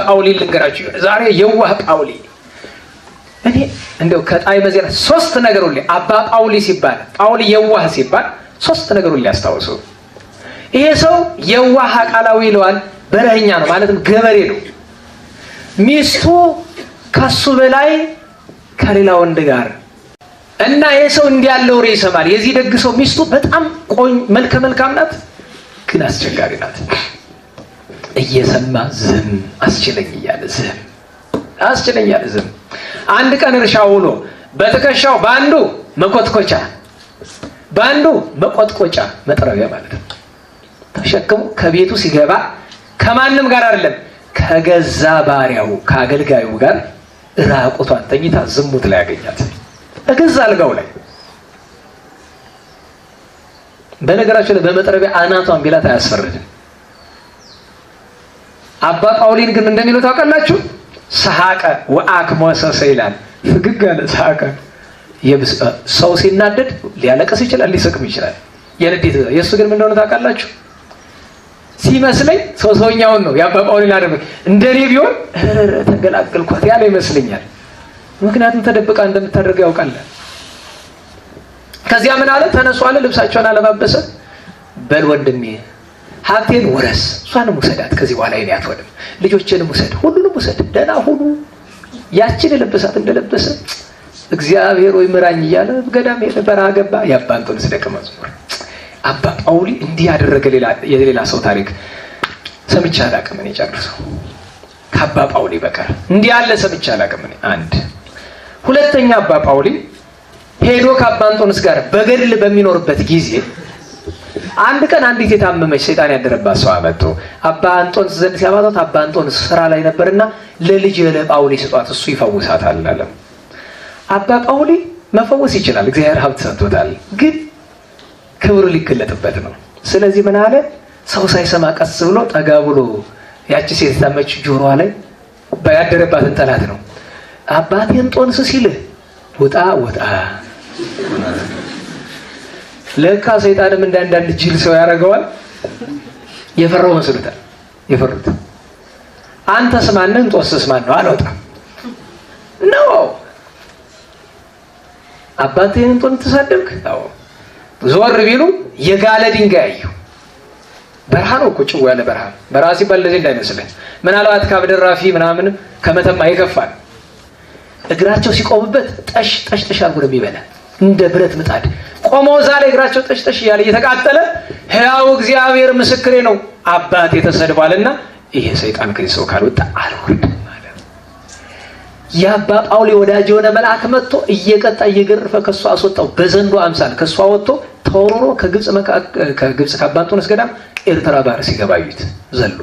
ጳውሊ ልንገራችሁ ዛሬ የዋህ ጳውሊ እኔ እንደው ከጣዕመ ዜና ሶስት ነገር ሁሉ አባ ጳውሊ ሲባል ጳውሊ የዋህ ሲባል ሶስት ነገር ሁሉ ያስታውሱ። ይሄ ሰው የዋህ አቃላዊ ይለዋል፣ በረኛ ነው ማለትም ገበሬ ነው። ሚስቱ ከሱ በላይ ከሌላ ወንድ ጋር እና ይሄ ሰው እንዲያለው ወሬ ይሰማል። የዚህ ደግ ሰው ሚስቱ በጣም መልከ መልካም ናት፣ ግን አስቸጋሪ ናት። እየሰማ ዝም አስችለኝ እያለ ዝም አስችለኝ እያለ ዝም። አንድ ቀን እርሻ ውሎ በትከሻው በአንዱ መኮትኮቻ በአንዱ መቆጥቆጫ መጥረቢያ ማለት ነው ተሸክሞ ከቤቱ ሲገባ ከማንም ጋር አይደለም ከገዛ ባሪያው ከአገልጋዩ ጋር ራቁቷን ተኝታ ዝሙት ላይ ያገኛት እገዛ አልጋው ላይ። በነገራችን ላይ በመጥረቢያ አናቷን ቢላት አያስፈርድም። አባ ጳውሊን ግን እንደሚለው ታውቃላችሁ፣ ሰሐቀ ወአክሞሰሰ ይላል። ፍግግ አለ ሰሐቀ። ሰው ሲናደድ ሊያለቅስ ይችላል፣ ሊስቅም ይችላል። የንዴት የእሱ ግን ምን እንደሆነ ታውቃላችሁ? ሲመስለኝ ሰውኛውን ነው የአባ ጳውሊን አደረገ። እንደኔ ቢሆን ተገላገልኳት ያለ ይመስለኛል። ምክንያቱም ተደብቃ እንደምታደርገው ያውቃል። ከዚያ ምን አለ? ተነሱ አለ፣ ልብሳቸውን አለባበሰ። በል ወንድሜ ሀብቴን ውረስ፣ እሷንም ውሰዳት፣ ከዚህ በኋላ እኔ አትወድም፣ ልጆችንም ውሰድ፣ ሁሉንም ውሰድ፣ ደህና ሁኑ። ያችን የለበሳት እንደለበሰ እግዚአብሔር ወይ ምራኝ እያለ ገዳም ሄደ፣ በረሃ ገባ። የአባ እንጦንስ ደቀ መዝሙር አባ ጳውሊ እንዲህ ያደረገ የሌላ ሰው ታሪክ ሰምቼ አላውቅም። እኔ ጨርሰው ከአባ ጳውሊ በቀር እንዲህ ያለ ሰምቼ አላውቅም። አንድ ሁለተኛ አባ ጳውሊ ሄዶ ከአባ እንጦንስ ጋር በገድል በሚኖርበት ጊዜ አንድ ቀን አንዲት የታመመች ሰይጣን ያደረባት ሰው አመጡ። አባ እንጦንስ ዘንድ ሲያመጣት አባ እንጦንስ ስራ ላይ ነበርና ለልጅ ለጳውሊ ስጧት፣ እሱ ይፈውሳታል አለ። አባ ጳውሊ መፈወስ ይችላል፣ እግዚአብሔር ሀብት ሰጥቶታል፣ ግን ክብሩ ሊገለጥበት ነው። ስለዚህ ምን አለ? ሰው ሳይሰማ ቀስ ብሎ ጠጋ ብሎ ያቺ ሴት የታመመች ጆሮዋ ላይ ያደረባትን ጠላት ነው አባቴ እንጦንስ ሲልህ ውጣ ውጣ። ለካ ሰይጣንም እንዳንዳንድ ጅል ሰው ያደርገዋል። የፈራው መስሎታል። የፈሩት አንተስ ማን ነህ? እንጦንስስ ማን ነው? አልወጣም ነው አባቴን እንጦንስ ተሳደብክ? አዎ። ዞር ቢሉ የጋለ ድንጋይ አዩ። በረሃ ነው እኮ ጭው ያለ በረሃ። በረሃ ሲባል ለዚህ እንዳይመስልህ፣ ምናልባት ካብደራፊ ምናምን ከመተማ ይከፋል። እግራቸው ሲቆምበት ጠሽ ጠሽ ጠሽ አድርጎ የሚበላ እንደ ብረት ምጣድ ቆመው ዛሬ እግራቸው ጠሽ ጠሽ እያለ እየተቃጠለ ሕያው እግዚአብሔር ምስክሬ ነው አባቴ ተሰድቧልና ይሄ ሰይጣን ከዚህ ሰው ካልወጣ አልወርድም ማለት። የአባ ጳውሊ ወዳጅ የሆነ መልአክ መጥቶ እየቀጣ እየገረፈ ከሱ አስወጣው። በዘንዶ አምሳል ከሱ አወጥቶ ተወርሮ ከግብጽ ከአባ እንጦንስ ገዳም ኤርትራ ባህር ሲገባዩት ዘሎ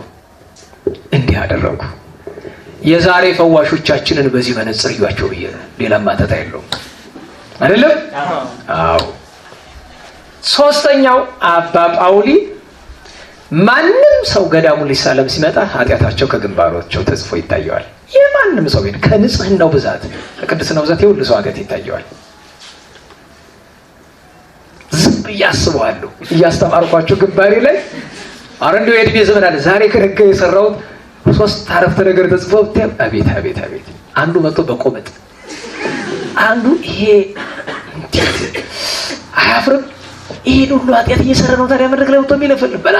እንዲህ አደረጉ። የዛሬ ፈዋሾቻችንን በዚህ መነጽር እዩዋቸው ብዬ ነው። ሌላ ማተታ የለውም አይደለም? አዎ። ሶስተኛው አባ ጳውሊ ማንም ሰው ገዳሙ ሊሳለም ሲመጣ ኃጢአታቸው ከግንባሮቸው ተጽፎ ይታየዋል። የማንም ሰው ግን ከንጽህናው ብዛት ከቅድስናው ብዛት የሁሉ ሰው ኃጢአት ይታየዋል። ዝም ብዬ አስበዋለሁ እያስተማርኳቸው ግንባሬ ላይ አረንዶ የእድሜ ዘመን አለ ዛሬ ከነገ የሰራሁት 3 አረፍተ ነገር ተጽፎ አቤት አቤት አቤት። አንዱ መጥቶ በቆመጥ አንዱ ይሄ እንዴት አያፍርም? ይሄን ሁሉ ኃጢአት እየሰራ ነው ታዲያ መድረክ ላይ ወጥቶ የሚለፈልፍ በላ።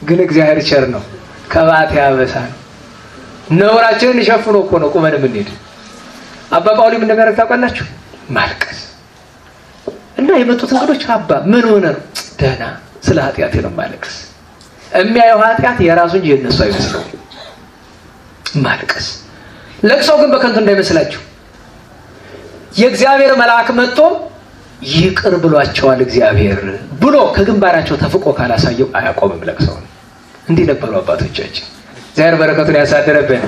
ግን እግዚአብሔር ቸር ነው፣ ከባት ያበሳል። ነውራችንን ሸፍኖ እኮ ነው ቁመን የምንሄድ። አባ ጳውሊ ምን እንደሚያደርግ ታውቃላችሁ? ማልቀስ እና የመጡት እንግዶች አባ ምን ሆነ ነው? ደህና ስለ ኃጢአቴ ነው ማለቅስ። የሚያየው ኃጢአት የራሱ እንጂ የነሱ አይመስለው። ማልቀስ ለቅሶው ግን በከንቱ እንዳይመስላችሁ። የእግዚአብሔር መልአክ መጥቶ ይቅር ብሏቸዋል እግዚአብሔር ብሎ ከግንባራቸው ተፍቆ ካላሳየው አያቆምም ለቅሶውን። እንዲህ ነበሩ አባቶቻችን። እግዚአብሔር በረከቱን ያሳደረብን።